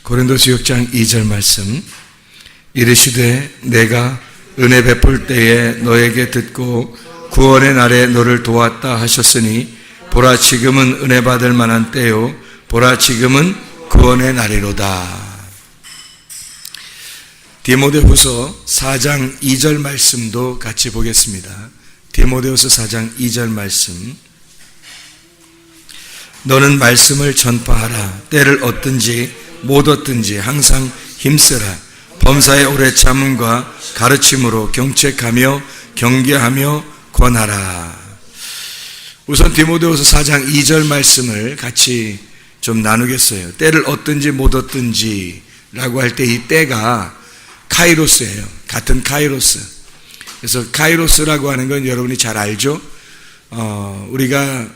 고린도서 6장 2절 말씀. 이르시되 내가 은혜 베풀 때에 너에게 듣고 구원의 날에 너를 도왔다 하셨으니 보라 지금은 은혜 받을 만한 때요 보라 지금은 구원의 날이로다. 디모데후서 4장 2절 말씀도 같이 보겠습니다. 디모데후서 4장 2절 말씀. 너는 말씀을 전파하라. 때를 얻든지 못 얻든지 항상 힘쓰라. 범사의 오래 참음과 가르침으로 경책하며 경계하며 권하라. 우선 디모데후서 4장 2절 말씀을 같이 좀 나누겠어요. 때를 얻든지 못 얻든지 라고 할 때 이 때가 카이로스예요. 같은 카이로스. 그래서 카이로스라고 하는 건 여러분이 잘 알죠? 우리가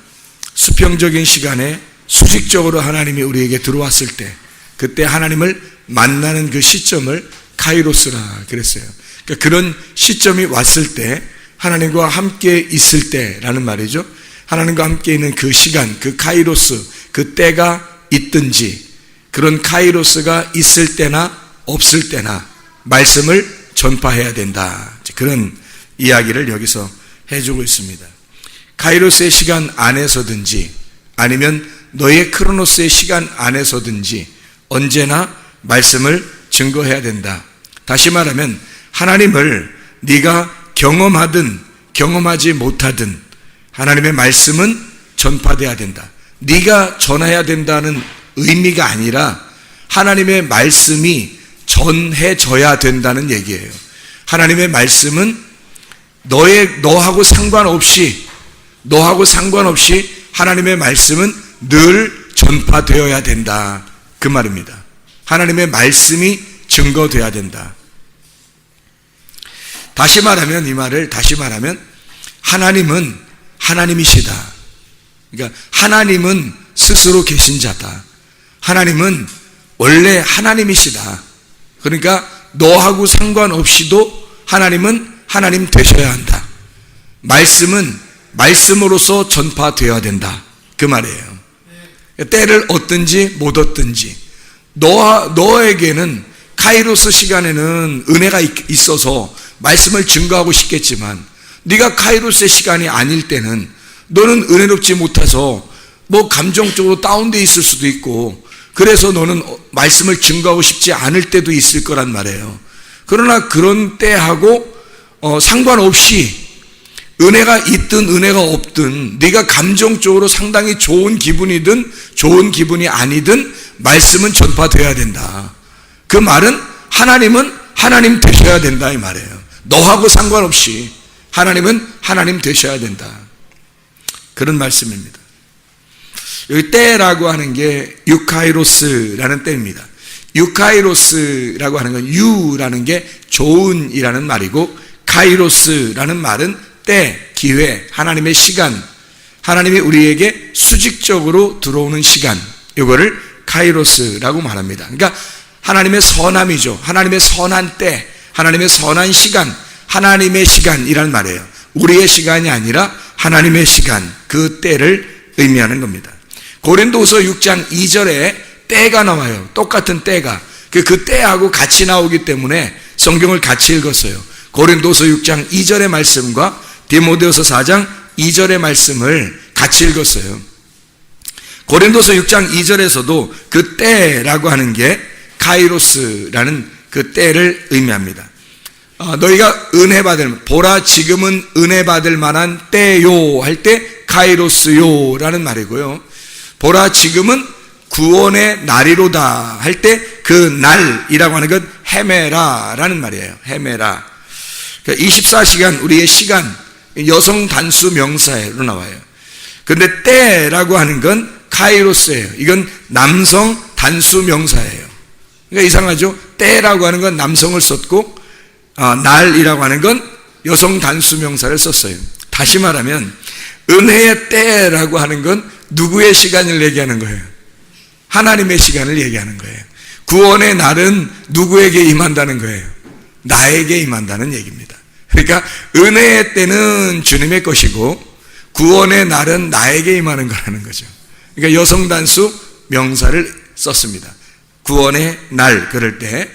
수평적인 시간에 수직적으로 하나님이 우리에게 들어왔을 때, 그때 하나님을 만나는 그 시점을 카이로스라 그랬어요. 그러니까 그런 시점이 왔을 때, 하나님과 함께 있을 때라는 말이죠. 하나님과 함께 있는 그 시간, 그 카이로스, 그 때가 있든지, 그런 카이로스가 있을 때나 없을 때나 말씀을 전파해야 된다. 그런 이야기를 여기서 해주고 있습니다. 카이로스의 시간 안에서든지 아니면 너의 크로노스의 시간 안에서든지 언제나 말씀을 증거해야 된다. 다시 말하면 하나님을 네가 경험하든 경험하지 못하든 하나님의 말씀은 전파돼야 된다. 네가 전해야 된다는 의미가 아니라 하나님의 말씀이 전해져야 된다는 얘기예요. 하나님의 말씀은 너하고 상관없이 하나님의 말씀은 늘 전파되어야 된다. 그 말입니다. 하나님의 말씀이 증거되어야 된다. 다시 말하면 이 말을 다시 말하면 하나님은 하나님이시다. 그러니까 하나님은 스스로 계신 자다. 하나님은 원래 하나님이시다. 그러니까 너하고 상관없이도 하나님은 하나님 되셔야 한다. 말씀은 말씀으로서 전파되어야 된다. 그 말이에요. 때를 얻든지 못 얻든지 너에게는 카이로스 시간에는 은혜가 있어서 말씀을 증거하고 싶겠지만 네가 카이로스의 시간이 아닐 때는 너는 은혜롭지 못해서 뭐 감정적으로 다운되어 있을 수도 있고 그래서 너는 말씀을 증거하고 싶지 않을 때도 있을 거란 말이에요. 그러나 그런 때하고 상관없이 은혜가 있든 은혜가 없든 네가 감정적으로 상당히 좋은 기분이든 좋은 기분이 아니든 말씀은 전파되어야 된다. 그 말은 하나님은 하나님 되셔야 된다 이 말이에요. 너하고 상관없이 하나님은 하나님 되셔야 된다. 그런 말씀입니다. 여기 때라고 하는 게 유카이로스라는 때입니다. 유카이로스라고 하는 건 유라는 게 좋은이라는 말이고 카이로스라는 말은 때, 기회, 하나님의 시간, 하나님이 우리에게 수직적으로 들어오는 시간, 이거를 카이로스라고 말합니다. 그러니까 하나님의 선함이죠. 하나님의 선한 때, 하나님의 선한 시간, 하나님의 시간이란 말이에요. 우리의 시간이 아니라 하나님의 시간, 그 때를 의미하는 겁니다. 고린도후서 6장 2절에 때가 나와요. 똑같은 때가. 그 때하고 같이 나오기 때문에 성경을 같이 읽었어요. 고린도후서 6장 2절의 말씀과 디모데후서 4장 2절의 말씀을 같이 읽었어요. 고린도서 6장 2절에서도 그 때라고 하는 게 카이로스라는 그 때를 의미합니다. 너희가 은혜 받을, 보라 지금은 은혜 받을 만한 때요 할 때 카이로스요 라는 말이고요. 보라 지금은 구원의 날이로다 할 때 그 날이라고 하는 건 헤메라 라는 말이에요. 헤메라. 24시간 우리의 시간, 여성 단수 명사로 나와요. 그런데 때라고 하는 건 카이로스예요. 이건 남성 단수 명사예요. 그러니까 이상하죠? 때라고 하는 건 남성을 썼고 날이라고 하는 건 여성 단수 명사를 썼어요. 다시 말하면 은혜의 때라고 하는 건 누구의 시간을 얘기하는 거예요? 하나님의 시간을 얘기하는 거예요. 구원의 날은 누구에게 임한다는 거예요? 나에게 임한다는 얘기입니다. 그러니까 은혜의 때는 주님의 것이고 구원의 날은 나에게 임하는 거라는 거죠. 그러니까 여성단수 명사를 썼습니다. 구원의 날 그럴 때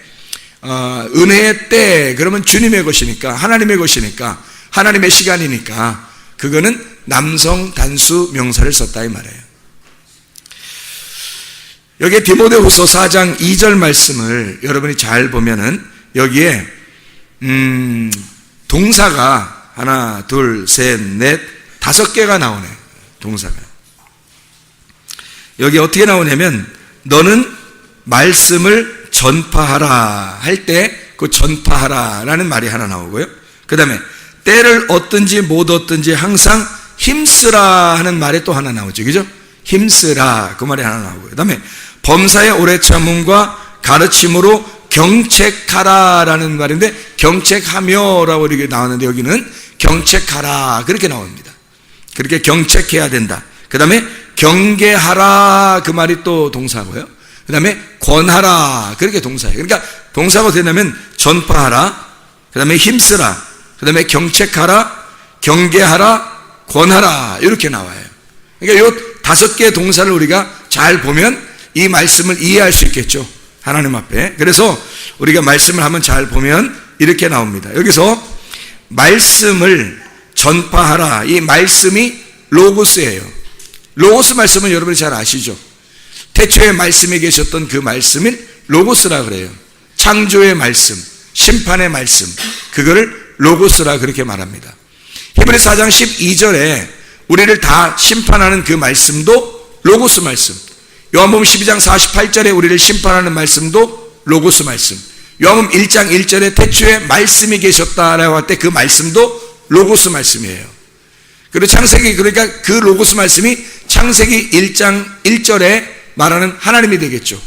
은혜의 때 그러면 주님의 것이니까 하나님의 것이니까 하나님의 시간이니까 그거는 남성 단수 명사를 썼다 이 말이에요. 여기에 디모데후서 4장 2절 말씀을 여러분이 잘 보면은 여기에 동사가 하나, 둘, 셋, 넷, 5개가 나오네. 동사가. 여기 어떻게 나오냐면 너는 말씀을 전파하라 할 때 그 전파하라라는 말이 하나 나오고요. 그 다음에 때를 얻든지 못 얻든지 항상 힘쓰라 하는 말이 또 하나 나오죠. 그죠? 힘쓰라 그 말이 하나 나오고요. 그 다음에 범사의 오래 참음과 가르침으로 경책하라라는 말인데 경책하며라고 이렇게 나왔는데 여기는 경책하라 그렇게 나옵니다. 그렇게 경책해야 된다. 그 다음에 경계하라 그 말이 또 동사고요. 그 다음에 권하라 그렇게 동사예요. 그러니까 동사가 되냐면 전파하라, 그 다음에 힘쓰라, 그 다음에 경책하라, 경계하라, 권하라 이렇게 나와요. 그러니까 이 5개의 동사를 우리가 잘 보면 이 말씀을 이해할 수 있겠죠. 하나님 앞에. 그래서 우리가 말씀을 한번 잘 보면 이렇게 나옵니다. 여기서 말씀을 전파하라. 이 말씀이 로고스예요. 로고스 말씀은 여러분이 잘 아시죠? 태초에 말씀에 계셨던 그 말씀을 로고스라 그래요. 창조의 말씀, 심판의 말씀, 그거를 로고스라 그렇게 말합니다. 히브리서 4장 12절에 우리를 다 심판하는 그 말씀도 로고스 말씀, 요한복음 12장 48절에 우리를 심판하는 말씀도 로고스 말씀, 요한복음 1장 1절에 태초에 말씀이 계셨다라고 할 때 그 말씀도 로고스 말씀이에요. 그리고 창세기, 그러니까 그 로고스 말씀이 창세기 1장 1절에 말하는 하나님이 되겠죠.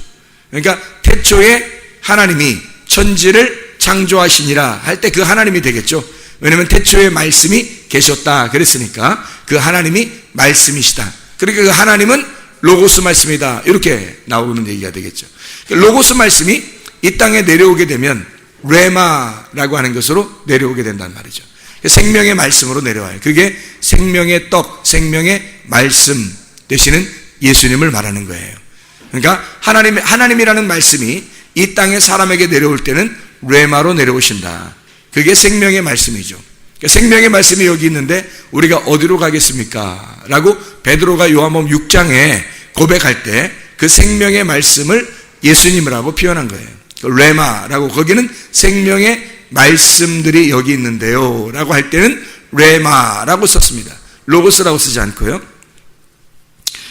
그러니까 태초에 하나님이 천지를 창조하시니라 할 때 그 하나님이 되겠죠. 왜냐하면 태초에 말씀이 계셨다 그랬으니까 그 하나님이 말씀이시다. 그러니까 그 하나님은 로고스 말씀이다 이렇게 나오는 얘기가 되겠죠. 로고스 말씀이 이 땅에 내려오게 되면 레마라고 하는 것으로 내려오게 된다는 말이죠. 생명의 말씀으로 내려와요. 그게 생명의 떡, 생명의 말씀 되시는 예수님을 말하는 거예요. 그러니까 하나님이라는 말씀이 이 땅에 사람에게 내려올 때는 레마로 내려오신다. 그게 생명의 말씀이죠. 생명의 말씀이 여기 있는데 우리가 어디로 가겠습니까? 라고 베드로가 요한복음 6장에 고백할 때 그 생명의 말씀을 예수님이라고 표현한 거예요. 레마라고, 거기는 생명의 말씀들이 여기 있는데요 라고 할 때는 레마라고 썼습니다. 로고스라고 쓰지 않고요.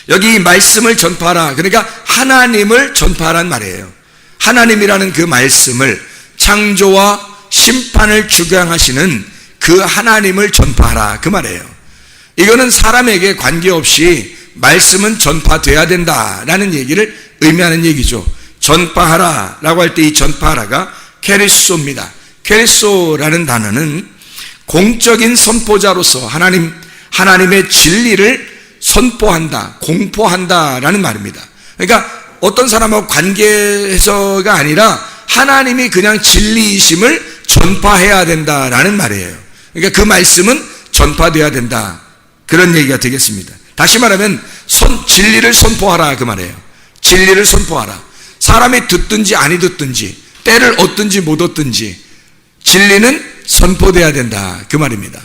여기 말씀을 전파하라, 그러니까 하나님을 전파하라는 말이에요. 하나님이라는 그 말씀을, 창조와 심판을 주관하시는 그 하나님을 전파하라 그 말이에요. 이거는 사람에게 관계없이 말씀은 전파돼야 된다라는 얘기를 의미하는 얘기죠. 전파하라 라고 할 때 이 전파하라가 케리소입니다. 케리소라는 단어는 공적인 선포자로서 하나님의 진리를 선포한다, 공포한다라는 말입니다. 그러니까 어떤 사람하고 관계에서가 아니라 하나님이 그냥 진리이심을 전파해야 된다라는 말이에요. 그러니까 그 말씀은 전파돼야 된다, 그런 얘기가 되겠습니다. 다시 말하면 진리를 선포하라 그 말이에요. 진리를 선포하라. 사람이 듣든지 아니 듣든지, 때를 얻든지 못 얻든지 진리는 선포돼야 된다 그 말입니다.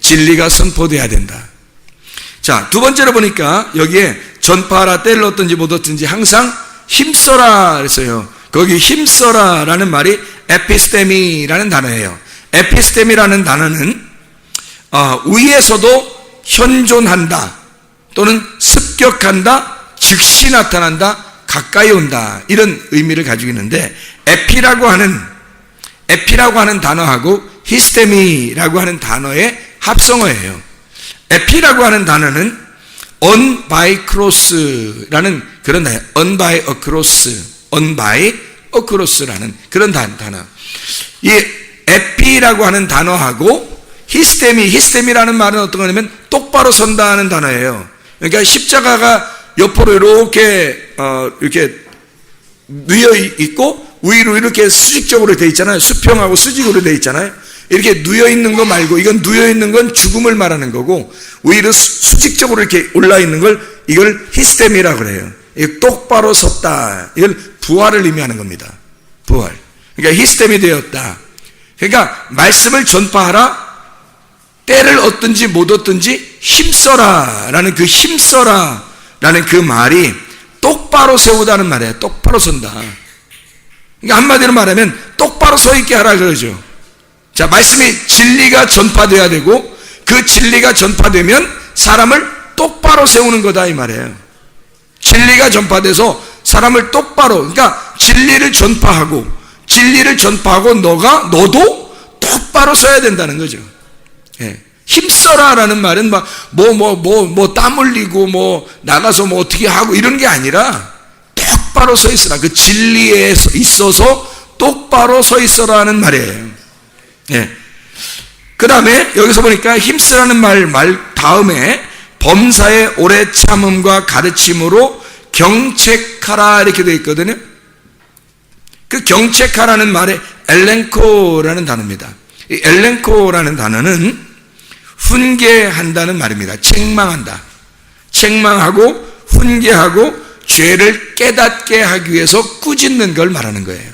진리가 선포돼야 된다. 자, 두 번째로 보니까 여기에 전파하라, 때를 얻든지 못 얻든지 항상 힘써라 그랬어요. 거기 힘써라 라는 말이 에피스테미라는 단어예요. 에피스테미라는 단어는 위에서도 현존한다, 또는 습격한다, 즉시 나타난다, 가까이 온다, 이런 의미를 가지고 있는데, 에피라고 하는 단어하고 히스테미라고 하는 단어의 합성어예요. 에피라고 하는 단어는 on by cross라는 그런 단어, on by across라는 그런 단어. 이 에피라고 하는 단어하고 히스테미라는 말은 어떤 거냐면 똑바로 선다는 단어예요. 그러니까 십자가가 옆으로 이렇게 누여 있고 위로 이렇게 수직적으로 돼 있잖아요. 수평하고 수직으로 돼 있잖아요. 이렇게 누여 있는 거 말고, 이건 누여 있는 건 죽음을 말하는 거고, 위로 수직적으로 이렇게 올라 있는 걸, 이걸 히스테미라고 그래요. 똑바로 섰다, 이걸 부활을 의미하는 겁니다. 부활. 그러니까 히스템이 되었다. 그러니까 말씀을 전파하라. 때를 얻든지 못 얻든지 힘써라라는 그 힘써라라는 그 말이 똑바로 세우다는 말이에요. 똑바로 선다. 그러니까 한마디로 말하면 똑바로 서 있게 하라 그러죠. 자, 말씀이 진리가 전파돼야 되고 그 진리가 전파되면 사람을 똑바로 세우는 거다 이 말이에요. 진리가 전파돼서 사람을 똑바로, 그러니까 진리를 전파하고 너도 똑바로 서야 된다는 거죠. 예. 힘써라라는 말은 땀 흘리고 나가서 어떻게 하고 이런 게 아니라 똑바로 서 있으라. 그 진리에 있어서 똑바로 서 있어라는 말이에요. 예. 그 다음에 여기서 보니까 힘쓰라는 말 다음에 범사의 오래 참음과 가르침으로 경책하라 이렇게 되어 있거든요. 그 경책하라는 말에 엘렌코라는 단어입니다. 이 엘렌코라는 단어는 훈계한다는 말입니다. 책망한다. 책망하고 훈계하고 죄를 깨닫게 하기 위해서 꾸짖는 걸 말하는 거예요.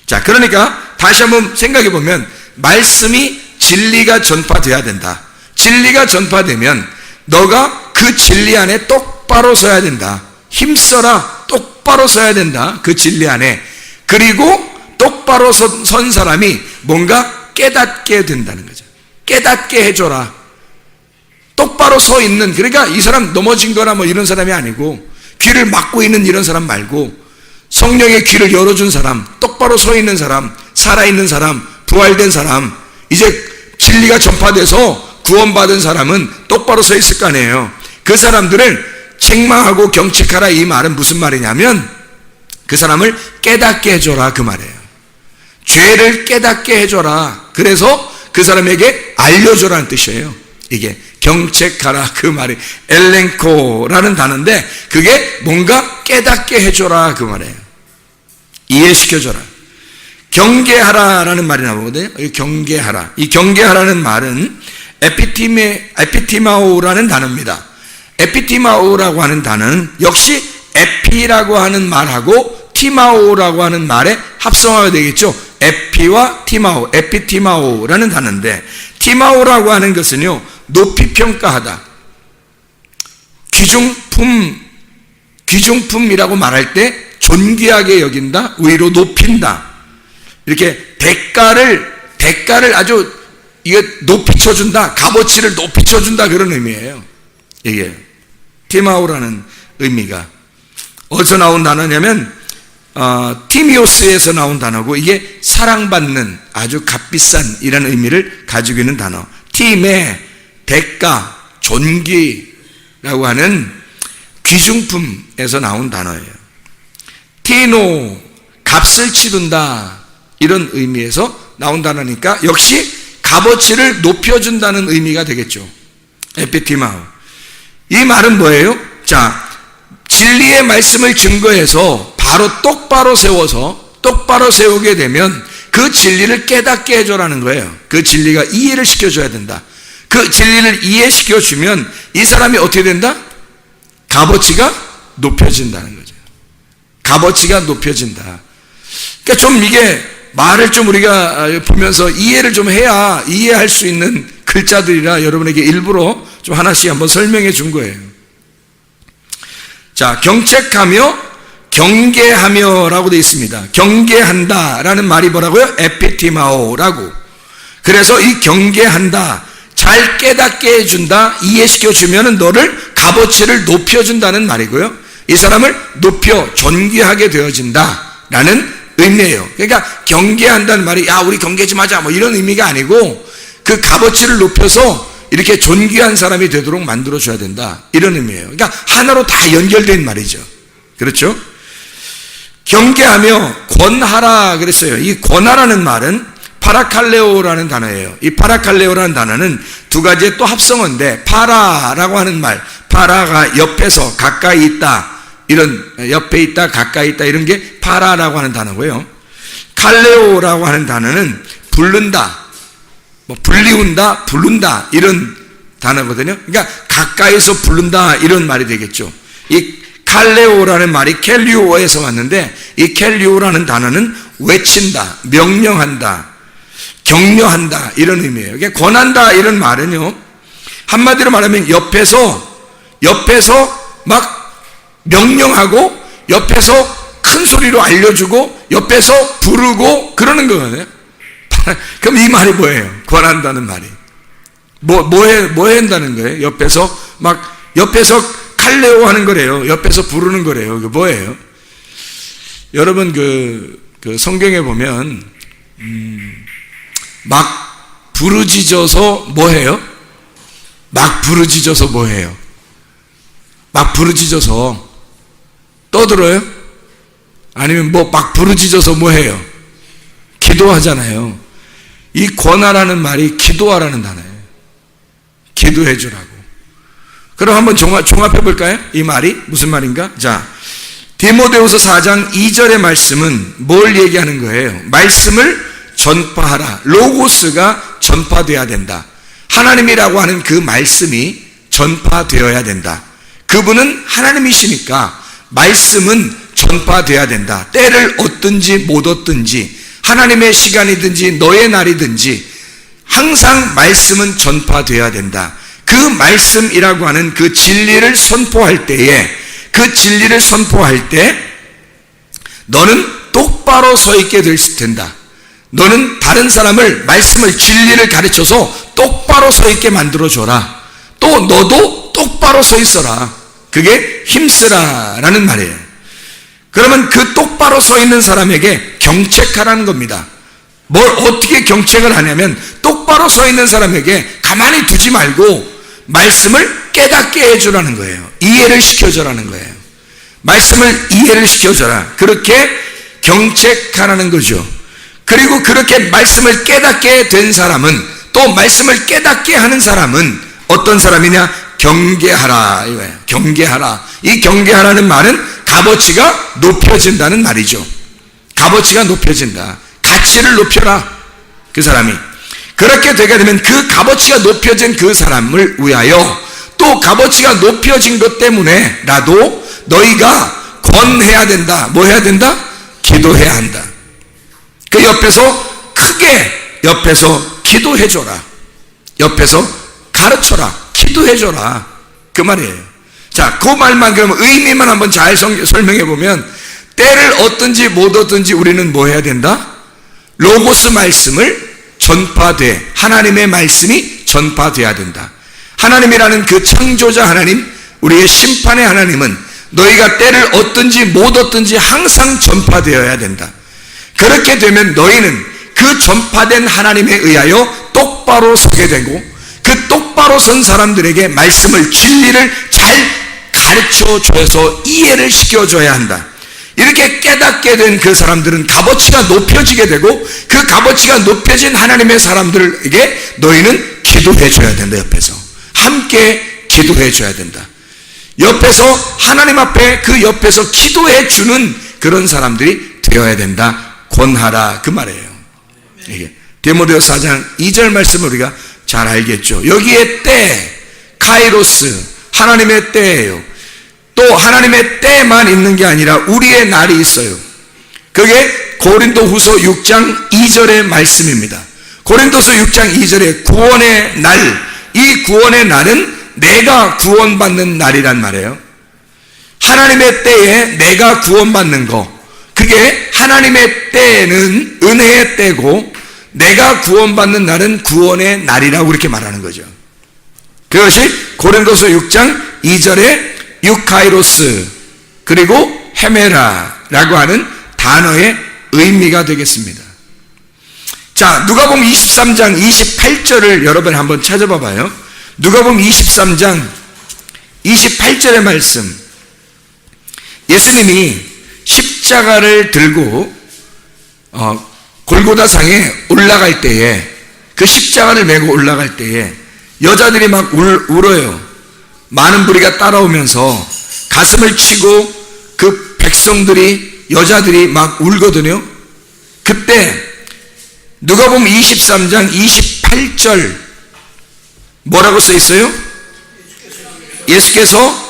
자, 그러니까 다시 한번 생각해 보면 말씀이 진리가 전파돼야 된다. 진리가 전파되면 너가 그 진리 안에 똑바로 서야 된다. 힘써라. 똑바로 서야 된다. 그 진리 안에. 그리고 똑바로 선 사람이 뭔가 깨닫게 된다는 거죠. 깨닫게 해줘라. 똑바로 서 있는, 그러니까 이 사람 넘어진 거나 이런 사람이 아니고 귀를 막고 있는 이런 사람 말고 성령의 귀를 열어준 사람, 똑바로 서 있는 사람, 살아있는 사람, 부활된 사람, 이제 진리가 전파돼서 구원받은 사람은 똑바로 서 있을 거 아니에요. 그 사람들을 책망하고 경책하라 이 말은 무슨 말이냐면 그 사람을 깨닫게 해줘라 그 말이에요. 죄를 깨닫게 해줘라. 그래서 그 사람에게 알려줘라는 뜻이에요. 이게 경책하라 그 말이 엘렌코라는 단어인데 그게 뭔가 깨닫게 해줘라 그 말이에요. 이해시켜줘라. 경계하라라는 말이 나오거든요. 경계하라. 이 경계하라는 말은 에피티마오라는 단어입니다. 에피티마오라고 하는 단어는 역시 에피라고 하는 말하고 티마오라고 하는 말에 합성화가 되겠죠. 에피와 티마오, 에피티마오라는 단어인데 티마오라고 하는 것은요, 높이 평가하다. 귀중품이라고 말할 때 존귀하게 여긴다, 위로 높인다. 이렇게 대가를 아주 이게 높이 쳐준다, 값어치를 높이 쳐준다 그런 의미예요. 이게 티마오라는 의미가 어디서 나온 단어냐면 티미오스에서 나온 단어고 이게 사랑받는 아주 값비싼 이라는 의미를 가지고 있는 단어. 팀의 대가, 존귀라고 하는 귀중품에서 나온 단어예요. 티노, 값을 치른다 이런 의미에서 나온 단어니까 역시 값어치를 높여준다는 의미가 되겠죠. 에피티마오. 이 말은 뭐예요? 자, 진리의 말씀을 증거해서 바로 똑바로 세우게 되면 그 진리를 깨닫게 해줘라는 거예요. 그 진리가 이해를 시켜줘야 된다. 그 진리를 이해시켜주면 이 사람이 어떻게 된다? 값어치가 높여진다는 거죠. 값어치가 높여진다. 그러니까 좀 이게 말을 좀 우리가 보면서 이해를 좀 해야 이해할 수 있는 글자들이라 여러분에게 일부러 좀 하나씩 한번 설명해 준 거예요. 자, 경책하며 경계하며라고 되어 있습니다. 경계한다라는 말이 뭐라고요? 에피티마오라고. 그래서 이 경계한다, 잘 깨닫게 해준다, 이해시켜주면 너를 값어치를 높여준다는 말이고요. 이 사람을 높여 존귀하게 되어진다라는 의미예요. 그러니까 경계한다는 말이 야 우리 경계 좀 하자 이런 의미가 아니고 그 값어치를 높여서 이렇게 존귀한 사람이 되도록 만들어줘야 된다 이런 의미예요. 그러니까 하나로 다 연결된 말이죠. 그렇죠? 경계하며 권하라 그랬어요. 이 권하라는 말은 파라칼레오라는 단어예요. 이 파라칼레오라는 단어는 두 가지의 또 합성어인데 파라라고 하는 말, 파라가 옆에서 가까이 있다, 이런 옆에 있다 가까이 있다 이런 게 파라라고 하는 단어고요. 칼레오라고 하는 단어는 부른다, 불리운다, 부른다 이런 단어거든요. 그러니까 가까이서 부른다 이런 말이 되겠죠. 이 칼레오라는 말이 켈리오에서 왔는데, 이 켈리오라는 단어는 외친다, 명령한다, 격려한다 이런 의미예요. 이게 권한다 이런 말은요, 한마디로 말하면 옆에서 막 명령하고, 옆에서 큰 소리로 알려주고, 옆에서 부르고 그러는 거거든요. 그럼 이 말이 뭐예요? 권한다는 말이 뭐 한다는 거예요? 옆에서 칼레오 하는 거래요. 옆에서 부르는 거래요. 그 뭐예요? 여러분 그 성경에 보면 막 부르짖어서 뭐해요? 막 부르짖어서 뭐해요? 막 부르짖어서 떠들어요? 아니면 막 부르짖어서 뭐해요? 기도하잖아요. 이 권하라는 말이 기도하라는 단어예요. 기도해 주라고. 그럼 한번 종합해 볼까요? 이 말이 무슨 말인가? 자, 디모데후서 4장 2절의 말씀은 뭘 얘기하는 거예요? 말씀을 전파하라. 로고스가 전파되어야 된다. 하나님이라고 하는 그 말씀이 전파되어야 된다. 그분은 하나님이시니까 말씀은 전파되어야 된다. 때를 얻든지 못 얻든지, 하나님의 시간이든지 너의 날이든지 항상 말씀은 전파되어야 된다. 그 말씀이라고 하는 그 진리를 선포할 때에, 너는 똑바로 서 있게 될 텐다. 너는 다른 사람을, 말씀을, 진리를 가르쳐서 똑바로 서 있게 만들어줘라. 또 너도 똑바로 서 있어라. 그게 힘쓰라라는 말이에요. 그러면 그 똑바로 서 있는 사람에게 경책하라는 겁니다. 뭘 어떻게 경책을 하냐면, 똑바로 서 있는 사람에게 가만히 두지 말고 말씀을 깨닫게 해주라는 거예요. 이해를 시켜줘라는 거예요. 말씀을 이해를 시켜줘라. 그렇게 경책하라는 거죠. 그리고 그렇게 말씀을 깨닫게 된 사람은, 또 말씀을 깨닫게 하는 사람은 어떤 사람이냐? 경계하라 이거예요. 경계하라. 이 경계하라는 말은 값어치가 높여진다는 말이죠. 값어치가 높여진다. 가치를 높여라. 그 사람이 그렇게 되게 되면 그 값어치가 높여진 그 사람을 위하여, 또 값어치가 높여진 것 때문에라도 너희가 권해야 된다. 뭐 해야 된다? 기도해야 한다. 그 옆에서 크게 기도해줘라. 옆에서 가르쳐라. 기도해줘라. 그 말이에요. 자, 그 말만, 그러면 의미만 한번 잘 설명해 보면, 때를 얻든지 못 얻든지 우리는 뭐 해야 된다? 로고스 말씀을 하나님의 말씀이 전파돼야 된다. 하나님이라는 그 창조자 하나님, 우리의 심판의 하나님은 너희가 때를 얻든지 못 얻든지 항상 전파되어야 된다. 그렇게 되면 너희는 그 전파된 하나님에 의하여 똑바로 서게 되고, 그 똑바로 선 사람들에게 말씀을, 진리를 잘 가르쳐 줘서 이해를 시켜줘야 한다. 이렇게 깨닫게 된 그 사람들은 값어치가 높여지게 되고, 그 값어치가 높여진 하나님의 사람들에게 너희는 기도해 줘야 된다. 옆에서 함께 기도해 줘야 된다. 옆에서 하나님 앞에, 그 옆에서 기도해 주는 그런 사람들이 되어야 된다. 권하라 그 말이에요. 이게 디모데후서 4장 2절 말씀을 우리가 잘 알겠죠. 여기에 때, 카이로스, 하나님의 때예요. 또 하나님의 때만 있는 게 아니라 우리의 날이 있어요. 그게 고린도후서 6장 2절의 말씀입니다. 고린도서 6장 2절에 구원의 날, 이 구원의 날은 내가 구원받는 날이란 말이에요. 하나님의 때에 내가 구원받는 거, 그게 하나님의 때는 은혜의 때고, 내가 구원받는 날은 구원의 날이라고 그렇게 말하는 거죠. 그것이 고린도서 6장 2절에 유카이로스 그리고 헤메라라고 하는 단어의 의미가 되겠습니다. 자, 누가복음 23장 28절을 여러분 한번 찾아봐 봐요. 누가복음 23장 28절의 말씀. 예수님이 십자가를 들고 골고다상에 올라갈 때에, 그 십자가를 메고 올라갈 때에 여자들이 막 울어요. 많은 무리가 따라오면서 가슴을 치고 그 백성들이, 여자들이 막 울거든요. 그때 누가복음 23장 28절 뭐라고 써 있어요? 예수께서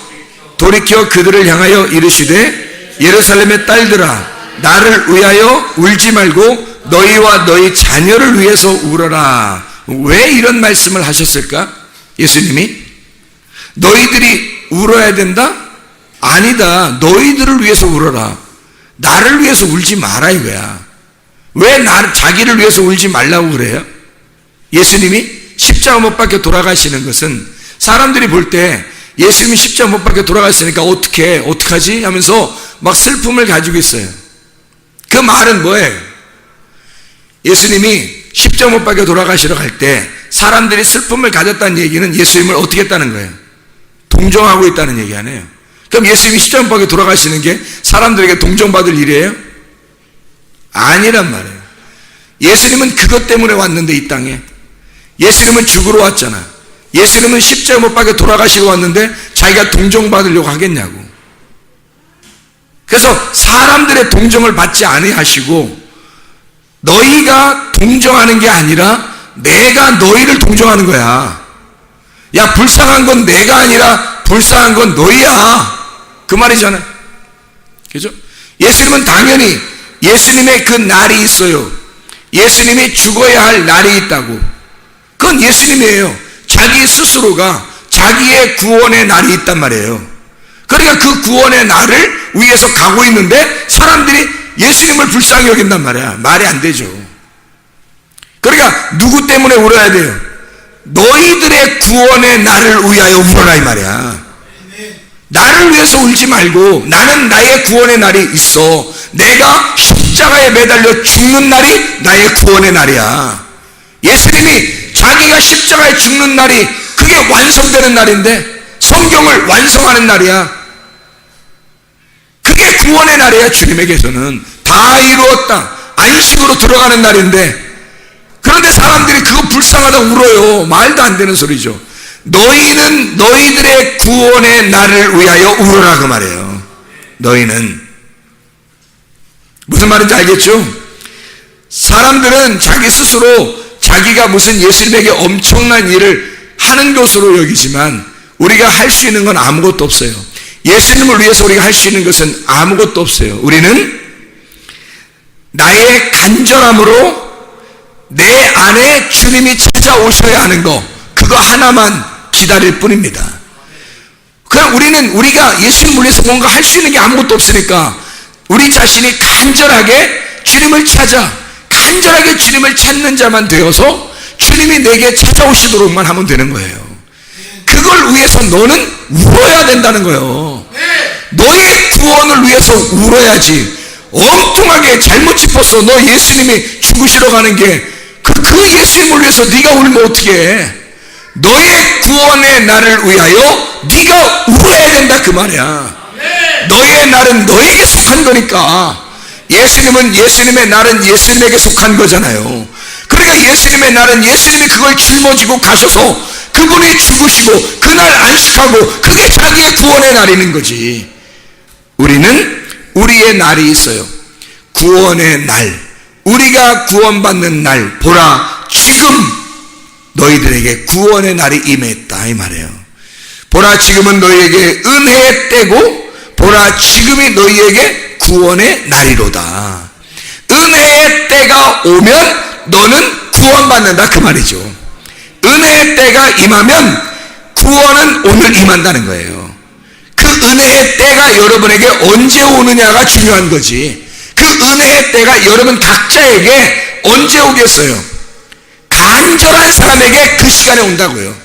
돌이켜 그들을 향하여 이르시되 예루살렘의 딸들아 나를 위하여 울지 말고 너희와 너희 자녀를 위해서 울어라. 왜 이런 말씀을 하셨을까? 예수님이 너희들이 울어야 된다? 아니다. 너희들을 위해서 울어라. 나를 위해서 울지 마라 이거야. 왜 자기를 위해서 울지 말라고 그래요? 예수님이 십자가 못 박혀 돌아가시는 것은 사람들이 볼 때 예수님이 십자가 못 박혀 돌아갔으니까 어떡하지? 하면서 막 슬픔을 가지고 있어요. 그 말은 뭐예요? 예수님이 십자가 못 박혀 돌아가시러 갈 때 사람들이 슬픔을 가졌다는 얘기는 예수님을 어떻게 했다는 거예요? 동정하고 있다는 얘기 아니에요. 그럼 예수님이 십자가 못 박혀 돌아가시는 게 사람들에게 동정받을 일이에요? 아니란 말이에요. 예수님은 그것 때문에 왔는데 이 땅에 예수님은 죽으러 왔잖아. 예수님은 십자가 못 박혀 돌아가시고 왔는데 자기가 동정받으려고 하겠냐고. 그래서 사람들의 동정을 받지 아니하시고 너희가 동정하는 게 아니라 내가 너희를 동정하는 거야. 야, 불쌍한 건 내가 아니라 불쌍한 건 너희야. 그 말이잖아. 그죠? 예수님은 당연히 예수님의 그 날이 있어요. 예수님이 죽어야 할 날이 있다고. 그건 예수님이에요. 자기 스스로가 자기의 구원의 날이 있단 말이에요. 그러니까 그 구원의 날을 위해서 가고 있는데 사람들이 예수님을 불쌍히 여긴단 말이야. 말이 안 되죠. 그러니까 누구 때문에 울어야 돼요? 너희들의 구원의 날을 위하여 울어라 이 말이야. 나를 위해서 울지 말고 나는 나의 구원의 날이 있어. 내가 십자가에 매달려 죽는 날이 나의 구원의 날이야. 예수님이 자기가 십자가에 죽는 날이 그게 완성되는 날인데 성경을 완성하는 날이야. 그게 구원의 날이야. 주님에게서는 다 이루었다. 안식으로 들어가는 날인데 그런데 사람들이 그거 불쌍하다 울어요. 말도 안 되는 소리죠. 너희는 너희들의 구원의 날을 위하여 울어라 그 말이에요. 너희는 무슨 말인지 알겠죠? 사람들은 자기 스스로 자기가 무슨 예수님에게 엄청난 일을 하는 것으로 여기지만 우리가 할 수 있는 건 아무것도 없어요. 예수님을 위해서 우리가 할 수 있는 것은 아무것도 없어요. 우리는 나의 간절함으로 내 안에 주님이 찾아오셔야 하는 거 그거 하나만 기다릴 뿐입니다. 그럼 우리가 예수님을 위해서 뭔가 할 수 있는 게 아무것도 없으니까 우리 자신이 간절하게 주님을 간절하게 주님을 찾는 자만 되어서 주님이 내게 찾아오시도록만 하면 되는 거예요. 그걸 위해서 너는 울어야 된다는 거예요. 너의 구원을 위해서 울어야지. 엉뚱하게 잘못 짚었어. 너 예수님이 죽으시러 가는 게 그 예수님을 위해서 네가 울면 어떻게 해? 너의 구원의 날을 위하여 네가 울어야 된다 그 말이야. 너의 날은 너에게 속한 거니까. 예수님의 날은 예수님에게 속한 거잖아요. 그러니까 예수님의 날은 예수님이 그걸 짊어지고 가셔서 그분이 죽으시고 그날 안식하고 그게 자기의 구원의 날이는 거지. 우리는 우리의 날이 있어요. 구원의 날. 우리가 구원받는 날. 보라 지금 너희들에게 구원의 날이 임했다 이 말이에요. 보라 지금은 너희에게 은혜의 때고 보라 지금이 너희에게 구원의 날이로다. 은혜의 때가 오면 너는 구원받는다 그 말이죠. 은혜의 때가 임하면 구원은 오늘 임한다는 거예요. 그 은혜의 때가 여러분에게 언제 오느냐가 중요한 거지. 그 은혜의 때가 여러분 각자에게 언제 오겠어요? 간절한 사람에게 그 시간에 온다고요.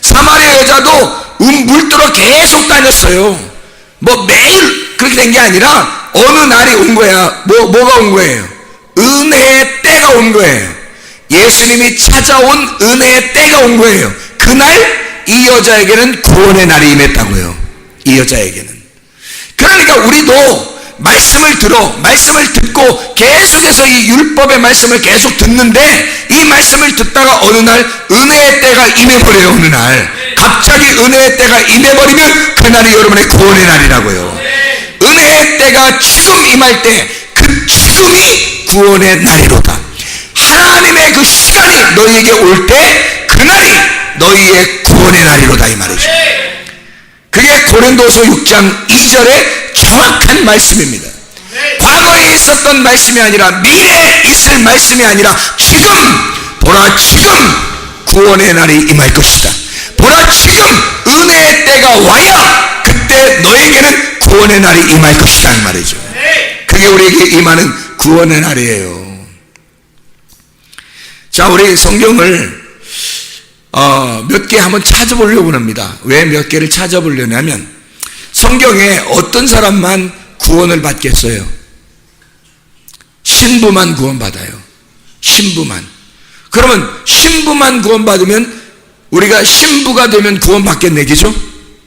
사마리아 여자도 물들어 계속 다녔어요. 뭐 매일 그렇게 된 게 아니라 어느 날이 온 거야. 뭐가 온 거예요? 은혜의 때가 온 거예요. 예수님이 찾아온 은혜의 때가 온 거예요. 그날 이 여자에게는 구원의 날이 임했다고요. 이 여자에게는. 그러니까 우리도 말씀을 듣고 계속해서 이 율법의 말씀을 계속 듣는데 이 말씀을 듣다가 어느 날 은혜의 때가 임해버려요. 어느 날 갑자기 은혜의 때가 임해버리면 그날이 여러분의 구원의 날이라고요. 은혜의 때가 지금 임할 때 그 지금이 구원의 날이로다. 하나님의 그 시간이 너희에게 올 때 그날이 너희의 구원의 날이로다 이 말이죠. 그게 고린도서 6장 2절의 정확한 말씀입니다. 과거에 있었던 말씀이 아니라 미래에 있을 말씀이 아니라 지금, 보라 지금 구원의 날이 임할 것이다. 보라 지금 은혜의 때가 와야 그때 너에게는 구원의 날이 임할 것이다 이 말이죠. 그게 우리에게 임하는 구원의 날이에요. 자, 우리 성경을 몇 개 한번 찾아보려고 합니다. 왜 몇 개를 찾아보려냐면 성경에 어떤 사람만 구원을 받겠어요? 신부만 구원받아요. 신부만. 그러면 신부만 구원받으면 우리가 신부가 되면 구원받겠네, 그죠?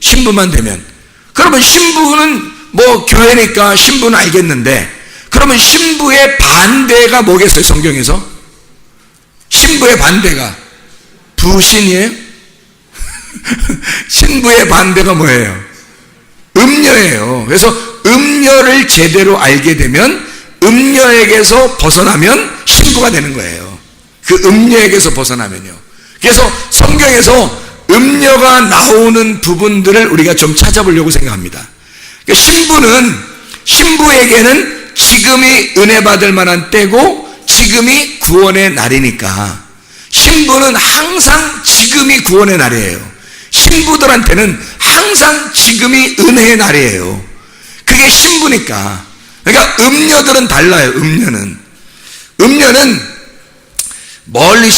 신부만 되면. 그러면 신부는 뭐 교회니까 신부는 알겠는데, 그러면 신부의 반대가 뭐겠어요, 성경에서? 신부의 반대가 부신이에요? 신부의 반대가 뭐예요? 음녀예요. 그래서 음녀를 제대로 알게 되면 음녀에게서 벗어나면 신부가 되는 거예요. 그 음녀에게서 벗어나면요. 그래서 성경에서 음녀가 나오는 부분들을 우리가 좀 찾아보려고 생각합니다. 신부에게는 지금이 은혜 받을 만한 때고 지금이 구원의 날이니까 신부는 항상 지금이 구원의 날이에요. 신부들한테는 항상 지금이 은혜의 날이에요. 그게 신부니까. 그러니까 음녀들은 달라요. 음녀는 멀리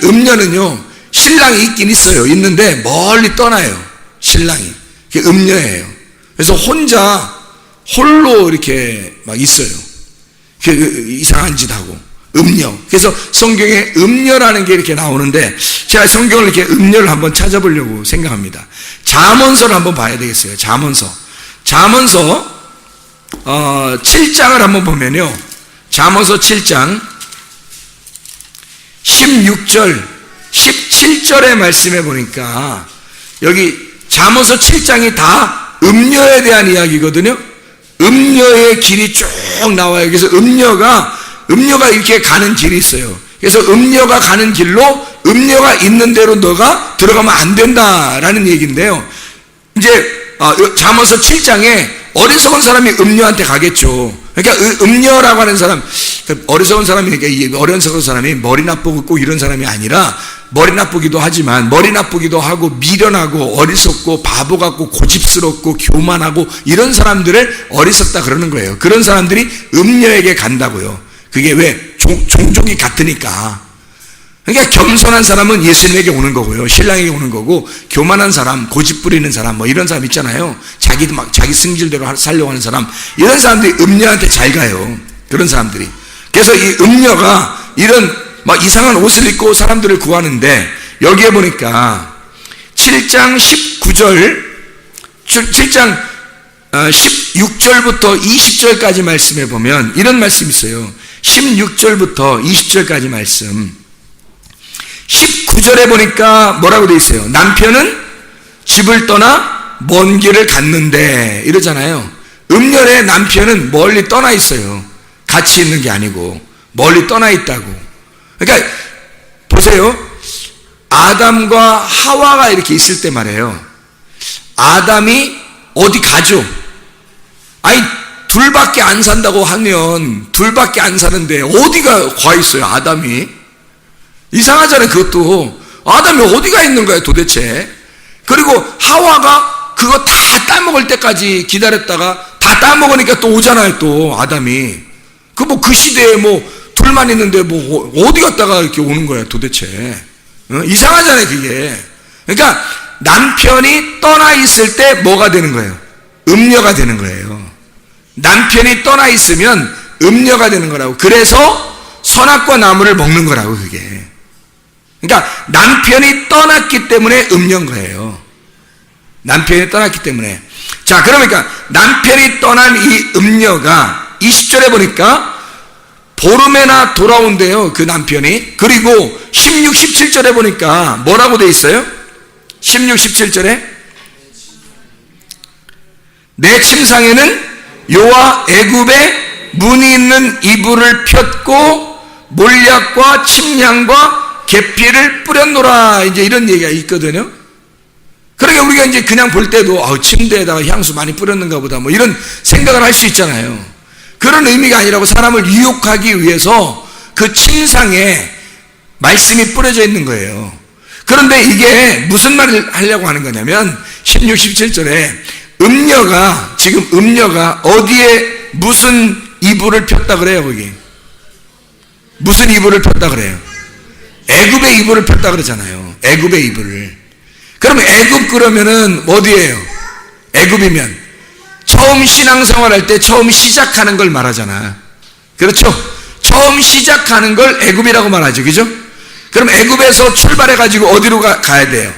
음녀는요 신랑이 있긴 있어요. 있는데 멀리 떠나요. 신랑이. 그게 음녀예요. 그래서 홀로 이렇게 막 있어요. 이상한 짓 하고. 음녀. 그래서 성경에 음녀라는 게 이렇게 나오는데 제가 성경을 이렇게 음녀를 한번 찾아보려고 생각합니다. 잠언서를 한번 봐야 되겠어요. 잠언서 7장을 한번 보면요. 잠언서 7장 16절 17절의 말씀에 보니까 여기 잠언서 7장이 다 음녀에 대한 이야기거든요. 음녀의 길이 쭉 나와요. 그래서 음녀가 이렇게 가는 길이 있어요. 그래서 음녀가 가는 길로 음녀가 있는 대로 너가 들어가면 안 된다라는 얘기인데요. 이제 잠언서 7장에 어리석은 사람이 음녀한테 가겠죠. 그러니까 음녀라고 하는 사람, 어리석은 사람이니까 어리석은 사람이 머리 나쁘고 꼭 이런 사람이 아니라 머리 나쁘기도 하지만 머리 나쁘기도 하고 미련하고 어리석고 바보 같고 고집스럽고 교만하고 이런 사람들을 어리석다 그러는 거예요. 그런 사람들이 음녀에게 간다고요. 그게 왜? 종족이 같으니까. 그러니까 겸손한 사람은 예수님에게 오는 거고요. 신랑에게 오는 거고, 교만한 사람, 고집 부리는 사람, 뭐 이런 사람 있잖아요. 자기 승질대로 살려고 하는 사람, 이런 사람들이 음녀한테 잘 가요. 그런 사람들이. 그래서 이 음녀가 이런 막 이상한 옷을 입고 사람들을 구하는데, 여기에 보니까 7장 16절부터 20절까지 말씀해 보면 이런 말씀이 있어요. 16절부터 20절까지 말씀. 19절에 보니까 뭐라고 돼 있어요? 남편은 집을 떠나 먼 길을 갔는데 이러잖아요. 음녀의 남편은 멀리 떠나 있어요. 같이 있는 게 아니고 멀리 떠나 있다고. 그러니까 보세요. 아담과 하와가 이렇게 있을 때 말이에요. 아담이 어디 가죠? 아니 둘밖에 안 산다고 하면 둘밖에 안 사는데 어디가 가 있어요? 아담이 이상하잖아요. 그것도 아담이 어디가 있는 거야 도대체. 그리고 하와가 그거 다 따먹을 때까지 기다렸다가 다 따먹으니까 또 오잖아요. 또 아담이 그 시대에 뭐 둘만 있는데 뭐 어디 갔다가 이렇게 오는 거야 도대체. 이상하잖아요 그게. 그러니까 남편이 떠나 있을 때 뭐가 되는 거예요? 음녀가 되는 거예요. 남편이 떠나 있으면 음녀가 되는 거라고. 그래서 선악과 나무를 먹는 거라고 그게. 그러니까 남편이 떠났기 때문에 음녀인 거예요. 남편이 떠났기 때문에. 자, 그러니까 남편이 떠난 이 음녀가 20절에 보니까 보름에나 돌아온대요. 그 남편이. 그리고 16, 17절에 보니까 뭐라고 돼 있어요? 16, 17절에 내 침상에는 요와 애굽의 문이 있는 이불을 폈고 몰약과 침향과 계피를 뿌렸노라. 이제 이런 얘기가 있거든요. 그러니까 우리가 이제 그냥 볼 때도 침대에다가 향수 많이 뿌렸는가 보다 뭐 이런 생각을 할 수 있잖아요. 그런 의미가 아니라고 사람을 유혹하기 위해서 그 침상에 말씀이 뿌려져 있는 거예요. 그런데 이게 무슨 말을 하려고 하는 거냐면 16, 17절에 지금 음녀가 어디에 무슨 이불을 폈다 그래요, 거기. 무슨 이불을 폈다 그래요? 애굽의 이불을 폈다 그러잖아요. 애굽의 이불을. 그러면 애굽 그러면은 어디예요? 애굽이면 처음 신앙생활 할 때 처음 시작하는 걸 말하잖아. 그렇죠? 처음 시작하는 걸 애굽이라고 말하죠. 그죠? 그럼 애굽에서 출발해가지고 어디로 가야 돼요?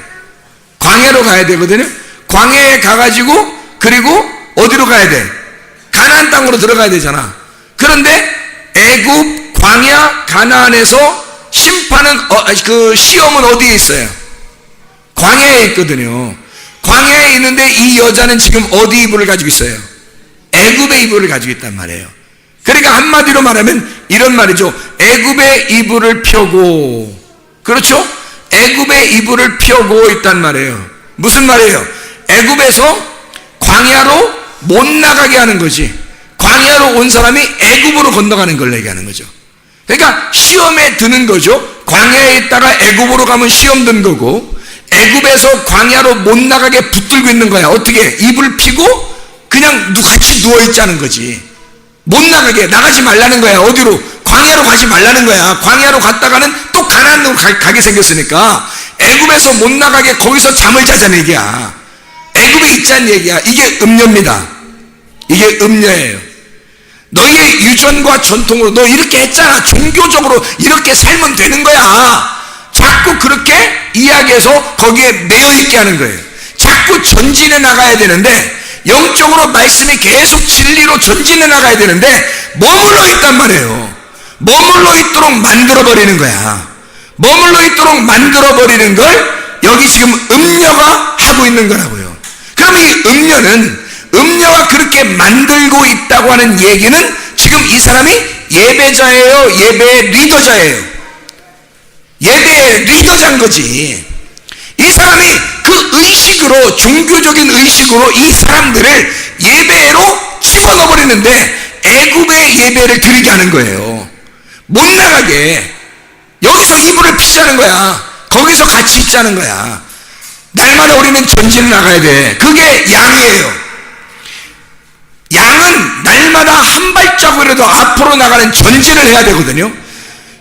광야로 가야 되거든요. 광야에 가가지고 그리고 어디로 가야 돼? 가나안 땅으로 들어가야 되잖아. 그런데 애굽, 광야, 가나안에서 심판은 그 시험은 어디에 있어요? 광야에 있거든요. 광야에 있는데 이 여자는 지금 어디 이불을 가지고 있어요? 애굽의 이불을 가지고 있단 말이에요. 그러니까 한마디로 말하면 이런 말이죠. 애굽의 이불을 펴고, 그렇죠? 애굽의 이불을 펴고 있단 말이에요. 무슨 말이에요? 애굽에서 광야로 못 나가게 하는 거지. 광야로 온 사람이 애굽으로 건너가는 걸 얘기하는 거죠. 그러니까 시험에 드는 거죠. 광야에 있다가 애굽으로 가면 시험 든 거고, 애굽에서 광야로 못 나가게 붙들고 있는 거야. 어떻게? 이불 피고 그냥 같이 누워있자는 거지. 못 나가지 말라는 거야. 어디로? 광야로 가지 말라는 거야. 광야로 갔다가는 또 가나안으로 가게 생겼으니까 애굽에서 못 나가게 거기서 잠을 자자는 얘기야. 애굽에 있자는 얘기야. 이게 음녀입니다. 이게 음녀예요. 너희의 유전과 전통으로 너 이렇게 했잖아. 종교적으로 이렇게 살면 되는 거야. 자꾸 그렇게 이야기해서 거기에 매여있게 하는 거예요. 자꾸 전진해 나가야 되는데, 영적으로 말씀이 계속 진리로 전진해 나가야 되는데 머물러 있단 말이에요. 머물러 있도록 만들어버리는 거야. 머물러 있도록 만들어버리는 걸 여기 지금 음녀가 하고 있는 거라고요. 그럼 이 음녀가 그렇게 만들고 있다고 하는 얘기는 지금 이 사람이 예배자예요? 예배의 리더자예요? 예배의 리더자인 거지. 이 사람이 그 의식으로, 종교적인 의식으로 이 사람들을 예배로 집어넣어버리는데 애굽의 예배를 드리게 하는 거예요. 못 나가게. 여기서 이불을 피자는 거야. 거기서 같이 있자는 거야. 날마다 우리는 전진을 나가야 돼. 그게 양이에요. 양은 날마다 한 발자국이라도 앞으로 나가는 전진을 해야 되거든요.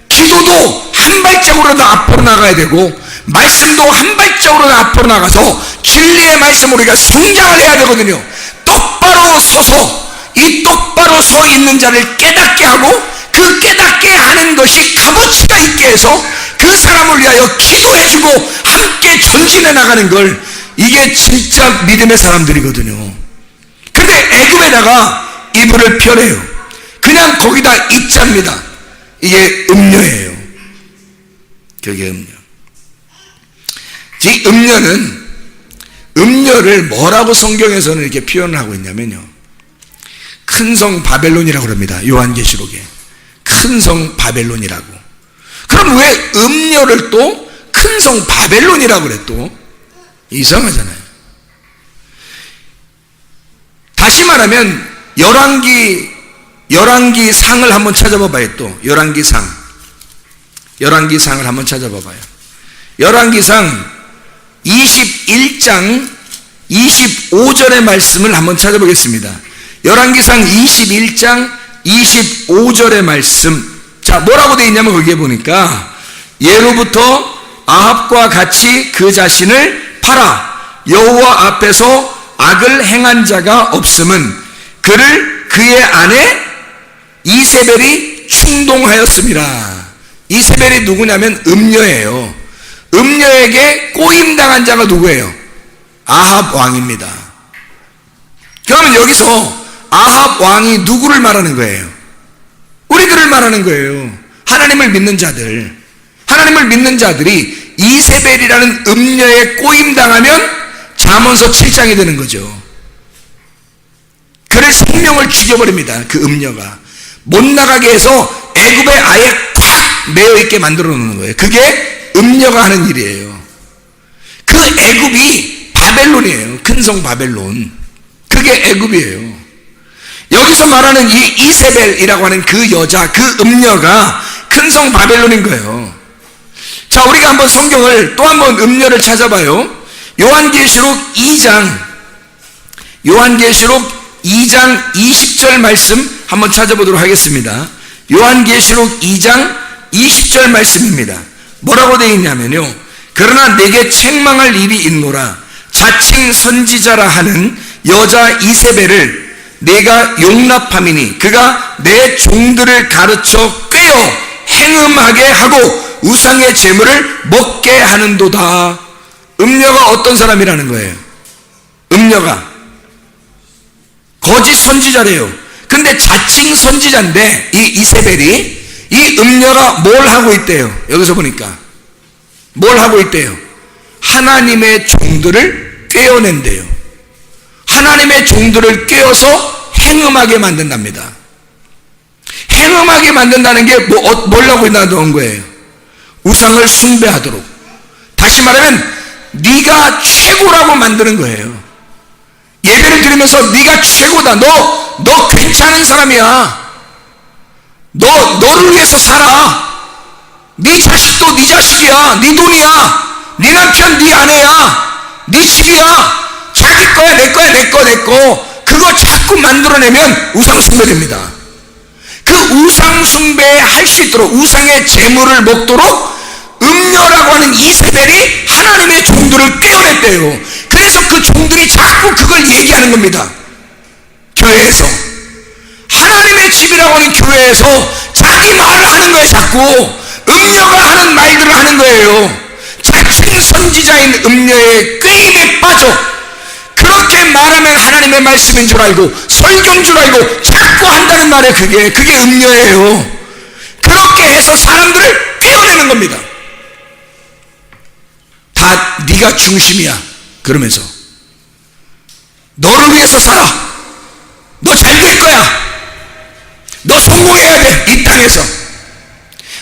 기도도 한 발자국으로도 앞으로 나가야 되고, 말씀도 한 발자국으로 앞으로 나가서 진리의 말씀 우리가 성장을 해야 되거든요. 똑바로 서서 이 똑바로 서 있는 자를 깨닫게 하고, 그 깨닫게 하는 것이 값어치가 있게 해서 그 사람을 위하여 기도해주고 함께 전진해 나가는 걸, 이게 진짜 믿음의 사람들이거든요. 그런데 애굽에다가 이불을 펴래요. 그냥 거기다 있자입니다. 이게 음녀예요. 그게 음녀. 이 음녀를 뭐라고 성경에서는 이렇게 표현을 하고 있냐면요, 큰 성 바벨론이라고 합니다. 요한계시록에 큰 성 바벨론이라고. 그럼 왜 음녀를 또 큰 성 바벨론이라고 그래? 또 이상하잖아요. 다시 말하면 열왕기 상을 한번 찾아봐봐요. 또 열왕기 상을 한번 찾아봐봐요. 열왕기상 21장 25절의 말씀을 한번 찾아보겠습니다. 열왕기상 21장 25절의 말씀. 자, 뭐라고 되어 있냐면 거기에 보니까 예로부터 아합과 같이 그 자신을 팔아 여호와 앞에서 악을 행한 자가 없음은 그를 그의 아내 이세벨이 충동하였습니다. 이세벨이 누구냐면 음녀예요. 음녀에게 꼬임당한 자가 누구예요? 아합 왕입니다. 그러면 여기서 아합 왕이 누구를 말하는 거예요? 우리들을 말하는 거예요. 하나님을 믿는 자들. 하나님을 믿는 자들이 이세벨이라는 음녀에 꼬임당하면 잠언서 7장이 되는 거죠. 그를 생명을 죽여버립니다. 그 음녀가 못 나가게 해서 애굽에 아예 콱 매여있게 만들어 놓는 거예요. 그게 음녀가 하는 일이에요. 그 애굽이 바벨론이에요. 큰 성 바벨론. 그게 애굽이에요. 여기서 말하는 이 이세벨이라고 하는 그 여자, 그 음녀가 큰 성 바벨론인 거예요. 자, 우리가 한번 성경을 또 한번 음녀를 찾아봐요. 요한계시록 2장 20절 말씀 한번 찾아보도록 하겠습니다. 요한계시록 2장 20절 말씀입니다. 뭐라고 되어 있냐면요, 그러나 내게 책망할 일이 있노라. 자칭 선지자라 하는 여자 이세벨을 내가 용납함이니 그가 내 종들을 가르쳐 꿰어 행음하게 하고 우상의 제물을 먹게 하는도다. 음녀가 어떤 사람이라는 거예요? 음녀가 거짓 선지자래요. 근데 자칭 선지자인데 이 이세벨이, 이 음녀가 뭘 하고 있대요? 여기서 보니까 뭘 하고 있대요? 하나님의 종들을 꿰어낸대요. 하나님의 종들을 꿰어서 행음하게 만든답니다. 행음하게 만든다는 게 뭐라고 나온 거예요? 우상을 숭배하도록. 다시 말하면 네가 최고라고 만드는 거예요. 예배를 드리면서 네가 최고다. 너 괜찮은 사람이야. 너를 위해서 살아. 네 자식도 네 자식이야. 네 돈이야. 네 남편 네 아내야. 네 집이야. 자기 거야. 내 거야. 내 거. 그거 자꾸 만들어내면 우상 숭배됩니다. 그 우상 숭배할 수 있도록, 우상의 제물을 먹도록 음녀라고 하는 이세벨이 하나님의 종들을 떼어냈대요. 그래서 그 종들이 자꾸 그걸 얘기하는 겁니다. 교회에서, 하나님의 집이라고 하는 교회에서 자기 말을 하는 거예요. 자꾸 음녀가 하는 말들을 하는 거예요. 자칭 선지자인 음녀의 꾀임에 빠져 그렇게 말하면 하나님의 말씀인 줄 알고 설교인 줄 알고 자꾸 한다는 말이에요. 그게 음녀예요. 그렇게 해서 사람들을 떼어내는 겁니다. 다 네가 중심이야 그러면서 너를 위해서 살아. 너 잘 될 거야. 너 성공해야 돼. 이 땅에서.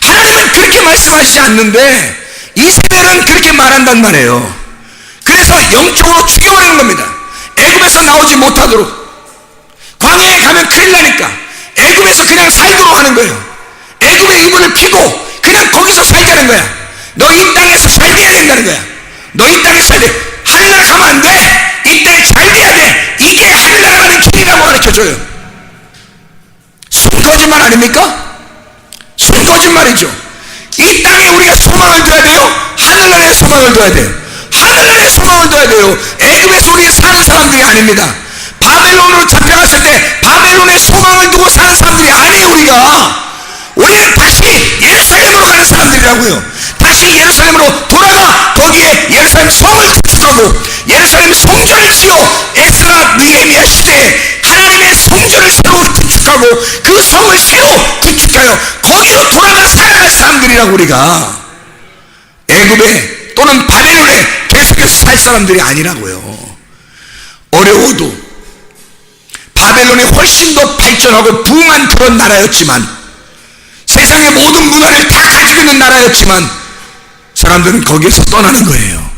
하나님은 그렇게 말씀하시지 않는데 이세벨은 그렇게 말한단 말이에요. 그래서 영적으로 죽여버리는 겁니다. 애굽에서 나오지 못하도록. 광야에 가면 큰일 나니까 애굽에서 그냥 살도록 하는 거예요. 애굽의 이불을 피고 그냥 거기서 살자는 거야. 너 이 땅에서 잘 돼야 된다는 거야. 너 이 땅에서 잘 돼. 하늘나라 가면 안 돼. 이 땅에 잘 돼야 돼. 이게 하늘나라 가는 길이라고 가르쳐줘요. 순거짓말 아닙니까? 순거짓말이죠. 이 땅에 우리가 소망을 둬야 돼요? 하늘나라에 소망을 둬야 돼요? 하늘나라에 소망을 둬야 돼요. 애굽에서 우리 사는 사람들이 아닙니다. 바벨론으로 잡혀갔을 때 바벨론에 소망을 두고 사는 사람들이 아니에요. 우리는 다시 예루살렘으로 가는 사람들이라고요. 다시 예루살렘으로 돌아가 거기에 예루살렘 성을 구축하고 예루살렘 성전을 지어 에스라 느헤미야 시대에 하나님의 성전을 새로 구축하고 그 성을 새로 구축하여 거기로 돌아가 살아갈 사람들이라고. 우리가 애굽에 또는 바벨론에 계속해서 살 사람들이 아니라고요. 어려워도 바벨론이 훨씬 더 발전하고 부흥한 그런 나라였지만, 세상의 모든 문화를 다 가지고 있는 나라였지만 사람들은 거기에서 떠나는 거예요.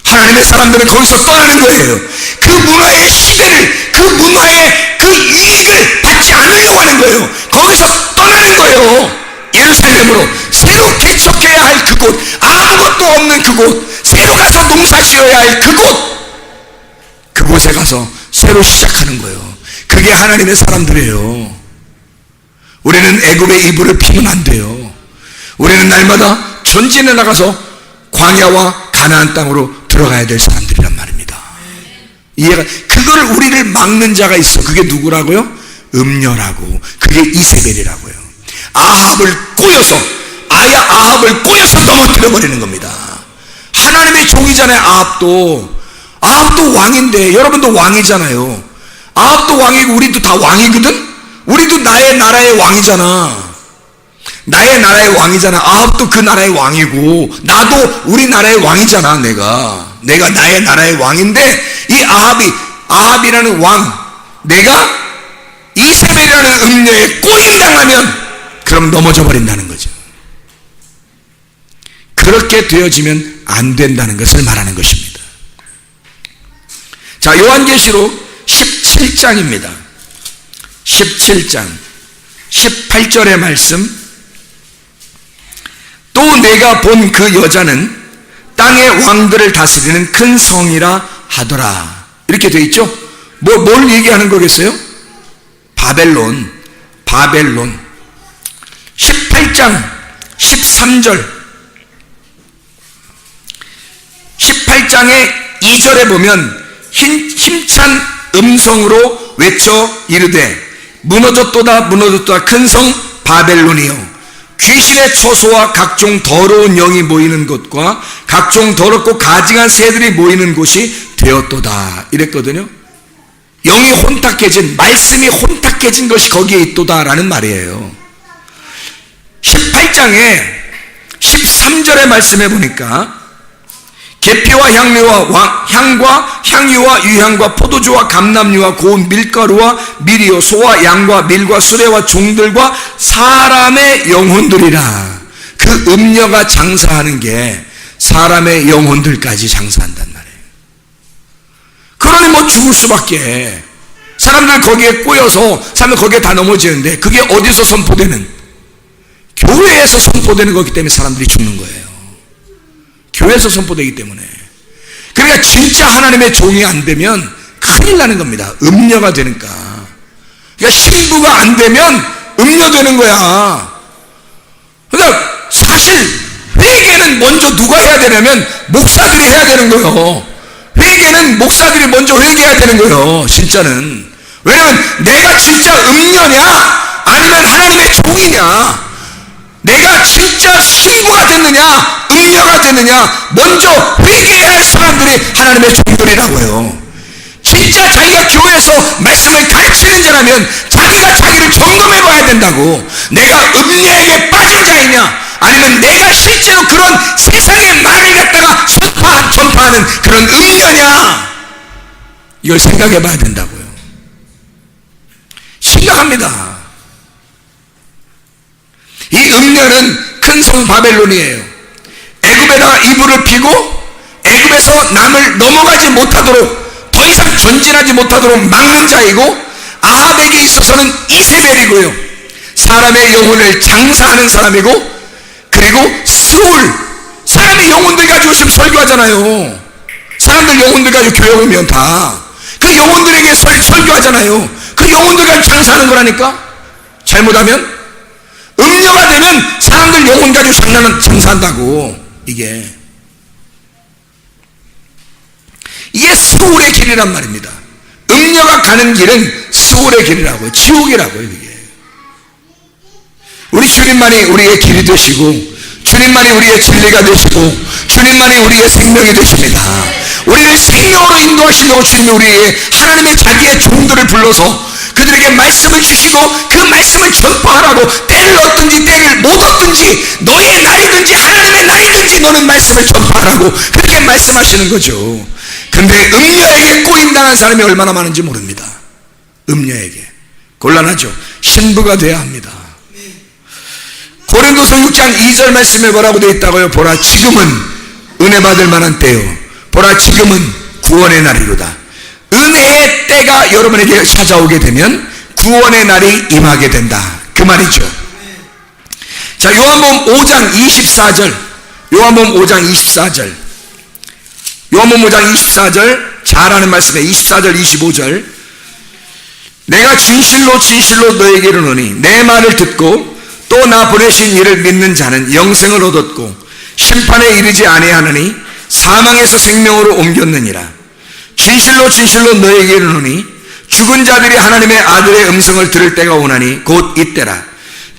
하나님의 사람들은 거기서 떠나는 거예요. 그 문화의 시대를, 그 문화의 그 유익을 받지 않으려고 하는 거예요. 거기서 떠나는 거예요. 예루살렘으로 새로 개척해야 할 그곳, 아무것도 없는 그곳, 새로 가서 농사 지어야 할 그곳에 가서 새로 시작하는 거예요. 그게 하나님의 사람들이에요. 우리는 애굽의 이불을 피면 안 돼요. 우리는 날마다 전진해 나가서 광야와 가나안 땅으로 들어가야 될 사람들이란 말입니다. 이해가? 그걸 우리를 막는 자가 있어. 그게 누구라고요? 음녀라고. 그게 이세벨이라고요. 아합을 꼬여서, 아합을 꼬여서 넘어뜨려 버리는 겁니다. 하나님의 종이잖아요. 아합도 왕인데, 여러분도 왕이잖아요. 아합도 왕이고 우리도 다 왕이거든. 우리도 나의 나라의 왕이잖아. 나의 나라의 왕이잖아. 아합도 그 나라의 왕이고 나도 우리 나라의 왕이잖아. 내가 나의 나라의 왕인데, 이 아합이라는 왕, 내가 이세벨이라는 음녀에 꼬임당하면 그럼 넘어져 버린다는 거죠. 그렇게 되어지면 안 된다는 것을 말하는 것입니다. 자, 요한계시록 17장입니다. 17장 18절의 말씀. 또 내가 본 그 여자는 땅의 왕들을 다스리는 큰 성이라 하더라. 이렇게 돼 있죠? 뭘 얘기하는 거겠어요? 바벨론. 18장 13절. 18장의 2절에 보면 힘찬 음성으로 외쳐 이르되 무너졌도다 무너졌도다 큰 성 바벨론이요 귀신의 처소와 각종 더러운 영이 모이는 곳과 각종 더럽고 가증한 새들이 모이는 곳이 되었도다 이랬거든요. 영이 혼탁해진, 말씀이 혼탁해진 것이 거기에 있도다라는 말이에요. 18장에 13절의 말씀에 보니까 계피와 향과 향유와 유향과 포도주와 감람유와 고운 밀가루와 밀이요 소와 양과 밀과 수레와 종들과 사람의 영혼들이라. 그 음녀가 장사하는 게 사람의 영혼들까지 장사한단 말이에요. 그러니 뭐 죽을 수밖에. 사람들 거기에 꼬여서 사람들 거기에 다 넘어지는데 그게 어디서 선포되는? 교회에서 선포되는 거기 때문에 사람들이 죽는 거예요. 교회에서 선포되기 때문에. 그러니까 진짜 하나님의 종이 안 되면 큰일 나는 겁니다. 음녀가 되니까. 그러니까 신부가 안 되면 음녀되는 거야. 그러니까 사실 회개는 먼저 누가 해야 되냐면 목사들이 해야 되는 거예요. 회개는 목사들이 먼저 회개해야 되는 거예요. 진짜는. 왜냐면 내가 진짜 음녀냐 아니면 하나님의 종이냐, 내가 진짜 신부가 됐느냐 음녀가 됐느냐 먼저 회개해야 할 사람들이 하나님의 종들이라고요. 진짜 자기가 교회에서 말씀을 가르치는 자라면 자기가 자기를 점검해 봐야 된다고. 내가 음녀에게 빠진 자이냐 아니면 내가 실제로 그런 세상의 말을 갖다가 전파하는 그런 음녀냐, 이걸 생각해 봐야 된다고요. 심각합니다. 이 음녀는 큰 성 바벨론이에요. 애굽에다가 이불을 피고 애굽에서 남을 넘어가지 못하도록, 더 이상 전진하지 못하도록 막는 자이고, 아합에게 있어서는 이세벨이고요, 사람의 영혼을 장사하는 사람이고, 그리고 스울, 사람의 영혼들 가지고 지금 설교하잖아요. 사람들 영혼들 가지고 교회 오면 다 그 영혼들에게 설교하잖아요. 그 영혼들 가지고 장사하는 거라니까. 잘못하면 음녀가 되면 사람들 영혼 가지고 장사한다고. 이게 스울의 길이란 말입니다. 음녀가 가는 길은 스울의 길이라고요. 지옥이라고요. 이게 우리 주님만이 우리의 길이 되시고, 주님만이 우리의 진리가 되시고, 주님만이 우리의 생명이 되십니다. 우리를 생명으로 인도하시려고 주님이 우리의 하나님의 자기의 종들을 불러서 그들에게 말씀을 주시고 그 말씀을 전파하라고, 때를 얻든지 때를 못 얻든지 너의 날이든지 하나님의 날이든지 너는 말씀을 전파하라고 그렇게 말씀하시는 거죠. 근데 음녀에게 꼬임당한 사람이 얼마나 많은지 모릅니다. 음녀에게 곤란하죠. 신부가 돼야 합니다. 고린도서 6장 2절 말씀에 뭐라고 되어 있다고요? 보라 지금은 은혜 받을 만한 때요, 보라 지금은 구원의 날이로다. 은혜의 때가 여러분에게 찾아오게 되면 구원의 날이 임하게 된다, 그 말이죠. 자, 요한복음 5장 24절, 요한복음 5장 24절, 요한복음 5장 24절 잘 아는 말씀에 24절 25절. 내가 진실로 진실로 너에게 이르노니 내 말을 듣고 또 나 보내신 이를 믿는 자는 영생을 얻었고 심판에 이르지 아니하느니 사망에서 생명으로 옮겼느니라. 진실로 진실로 너에게 이르노니 죽은 자들이 하나님의 아들의 음성을 들을 때가 오나니 곧 이때라.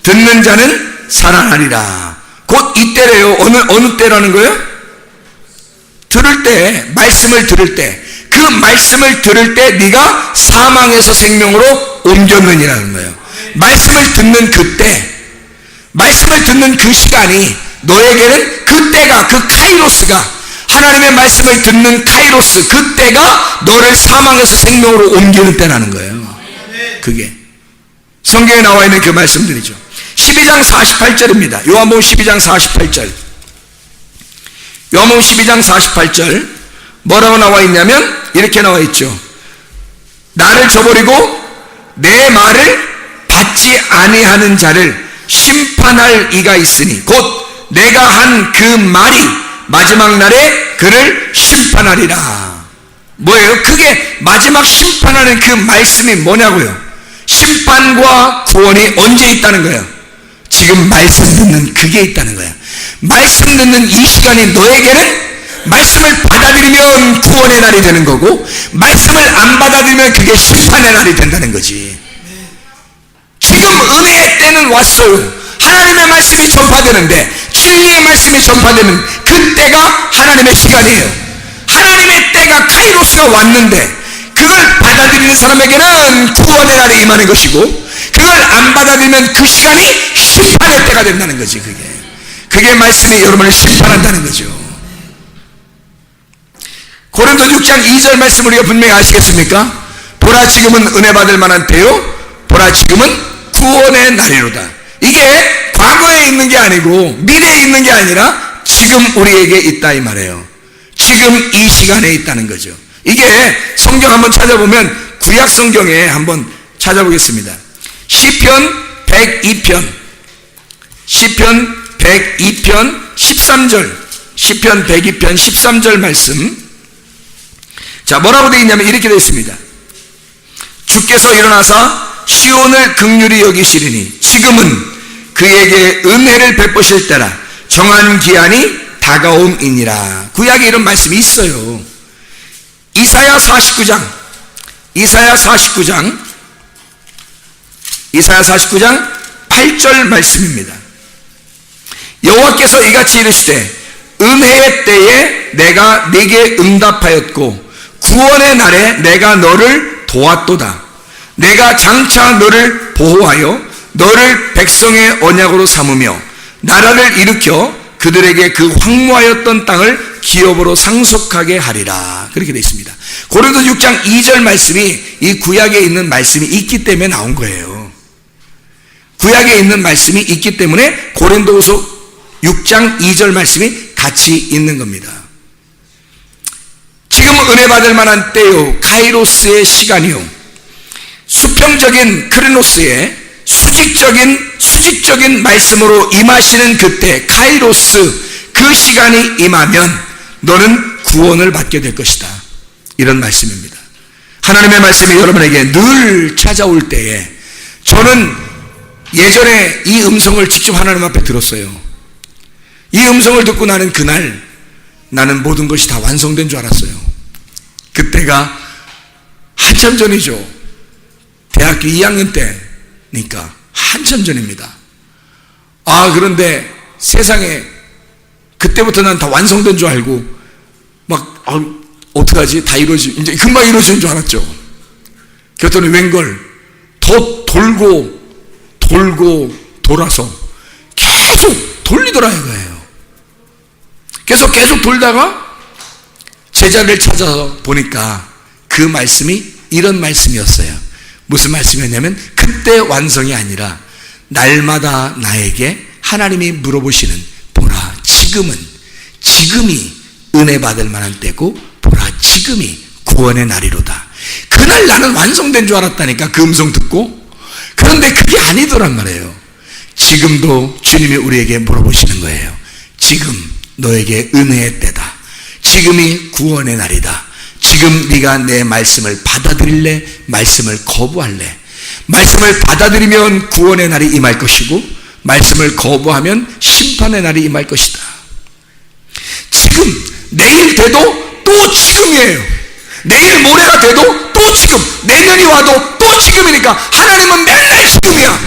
듣는 자는 살아나리라. 곧 이때래요. 어느 때라는 거예요? 들을 때, 말씀을 들을 때, 그 말씀을 들을 때 네가 사망에서 생명으로 옮겼느니라는 거예요. 말씀을 듣는 그때, 말씀을 듣는 그 시간이 너에게는 그때가, 그 카이로스가, 하나님의 말씀을 듣는 카이로스, 그때가 너를 사망에서 생명으로 옮기는 때라는 거예요. 그게 성경에 나와 있는 그 말씀들이죠. 12장 48절입니다. 요한복음 12장 48절. 요한복음 12장 48절 뭐라고 나와 있냐면 이렇게 나와 있죠. 나를 저버리고 내 말을 받지 아니하는 자를 심판할 이가 있으니 곧 내가 한 그 말이 마지막 날에 그를 심판하리라. 뭐예요? 그게 마지막 심판하는 그 말씀이 뭐냐고요? 심판과 구원이 언제 있다는 거예요? 지금 말씀 듣는 그게 있다는 거예요. 말씀 듣는 이 시간이 너에게는 말씀을 받아들이면 구원의 날이 되는 거고, 말씀을 안 받아들이면 그게 심판의 날이 된다는 거지. 지금 은혜의 때는 왔어요. 하나님의 말씀이 전파되는데, 진리의 말씀이 전파되는 그때가 하나님의 시간이에요. 하나님의 때가 카이로스가 왔는데, 그걸 받아들이는 사람에게는 구원의 날이 임하는 것이고, 그걸 안 받아들이면 그 시간이 심판의 때가 된다는 거지. 그게 말씀이 여러분을 심판한다는 거죠. 고린도 6장 2절 말씀 우리가 분명히 아시겠습니까? 보라 지금은 은혜 받을 만한 때요, 보라 지금은 구원의 날이로다. 이게 과거에 있는 게 아니고 미래에 있는 게 아니라 지금 우리에게 있다 이 말이에요. 지금 이 시간에 있다는 거죠. 이게 성경 한번 찾아보면, 구약 성경에 한번 찾아보겠습니다. 시편 102편 13절, 시편 102편 13절 말씀. 자, 뭐라고 되어 있냐면 이렇게 되어 있습니다. 주께서 일어나사 시온을 긍휼히 여기시리니 지금은 그에게 은혜를 베푸실 때라, 정한 기한이 다가옴이니라. 구약에 이런 말씀이 있어요. 이사야 49장 8절 말씀입니다. 여호와께서 이같이 이르시되 은혜의 때에 내가 네게 응답하였고 구원의 날에 내가 너를 도왔도다. 내가 장차 너를 보호하여 너를 백성의 언약으로 삼으며 나라를 일으켜 그들에게 그 황무하였던 땅을 기업으로 상속하게 하리라. 그렇게 되어 있습니다. 고린도 6장 2절 말씀이 이 구약에 있는 말씀이 있기 때문에 나온 거예요. 구약에 있는 말씀이 있기 때문에 고린도후서 6장 2절 말씀이 같이 있는 겁니다. 지금 은혜 받을 만한 때요, 카이로스의 시간이요, 수평적인 크리노스의 수직적인 말씀으로 임하시는 그때 카이로스, 그 시간이 임하면 너는 구원을 받게 될 것이다. 이런 말씀입니다. 하나님의 말씀이 여러분에게 늘 찾아올 때에, 저는 예전에 이 음성을 직접 하나님 앞에 들었어요. 이 음성을 듣고 나는 그날 나는 모든 것이 다 완성된 줄 알았어요. 그때가 한참 전이죠. 대학교 2학년 때니까 한참 전입니다. 그런데 세상에 그때부터 난 다 완성된 줄 알고 막 어떡하지? 다 이제 금방 이루어지는 줄 알았죠. 그랬더니 웬걸 더 돌고 돌아서 계속 돌리더라 이거예요. 그래서 계속 돌다가 제자를 찾아서 보니까 그 말씀이 이런 말씀이었어요. 무슨 말씀이었냐면, 그때 완성이 아니라 날마다 나에게 하나님이 물어보시는, 보라 지금이 은혜 받을 만한 때고 보라 지금이 구원의 날이로다. 그날 나는 완성된 줄 알았다니까, 그 음성 듣고. 그런데 그게 아니더란 말이에요. 지금도 주님이 우리에게 물어보시는 거예요. 지금 너에게 은혜의 때다. 지금이 구원의 날이다. 지금 네가 내 말씀을 받아들일래? 말씀을 거부할래? 말씀을 받아들이면 구원의 날이 임할 것이고, 말씀을 거부하면 심판의 날이 임할 것이다. 지금, 내일 돼도 또 지금이에요. 내일 모레가 돼도 또 지금, 내년이 와도 또 지금이니까 하나님은 맨날 지금이야.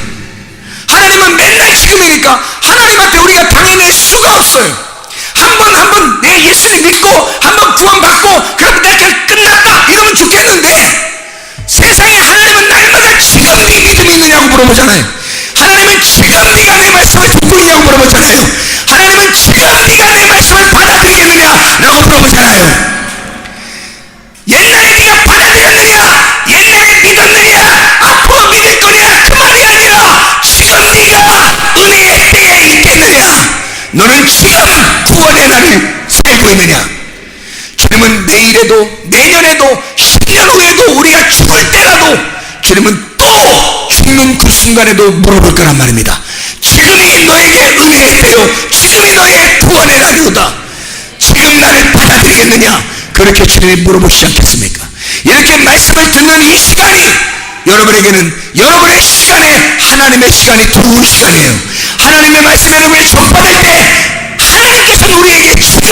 하나님은 맨날 지금이니까 하나님한테 우리가 당해낼 수가 없어요. 한 번 내 예수님 믿고 한번 구원받고 그럼 내 길 끝났다 이러면 좋겠는데, 세상에 하나님은 날마다 지금 네 믿음이 있느냐고 물어보잖아요. 하나님은 지금 네가 내 말씀을 듣고 있냐고 물어보잖아요. 하나님은 지금 네가 내 말씀을 받아들이겠느냐라고 물어보잖아요. 옛날에 네가 받아들였느냐, 옛날에 믿었느냐, 앞으로 믿을 거냐, 그 말이 아니라 지금 네가 은혜의 때에 있겠느냐, 너는 지금 구원의 날을 살고 있느냐. 주님은 내일 미래도 내년에도 10년 후에도 우리가 죽을 때라도 주님은 또 죽는 그 순간에도 물어볼 거란 말입니다. 지금이 너에게 은혜의 때요 지금이 너의 구원의 날이로다. 지금 나를 받아들이겠느냐? 그렇게 주님이 물어보시지 않겠습니까? 이렇게 말씀을 듣는 이 시간이 여러분에게는 여러분의 시간에 하나님의 시간이 들어오는 시간이에요. 하나님의 말씀을 여러분이 전받을 때 하나님께서는 우리에게 지금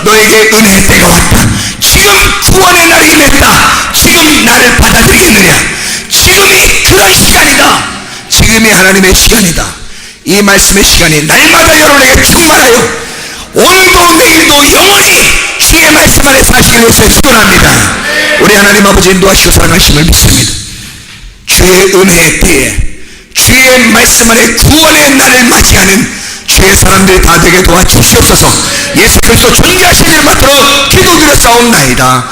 너에게 은혜의 때가 왔다. 지금 구원의 날이 임했다. 지금 나를 받아들이겠느냐? 지금이 그런 시간이다. 지금이 하나님의 시간이다. 이 말씀의 시간이 날마다 여러분에게 충만하여 오늘도 내일도 영원히 주의 말씀 안에 사시기 위해서 축원합니다. 우리 하나님 아버지 인도하시고 사랑하심을 믿습니다. 주의 은혜의 때에 주의 말씀 안에 구원의 날을 맞이하는 주의 사람들이 다 되게 도와주시옵소서. 예수 그리스도 존귀하신 이름 받들어 기도드려 싸움나이다.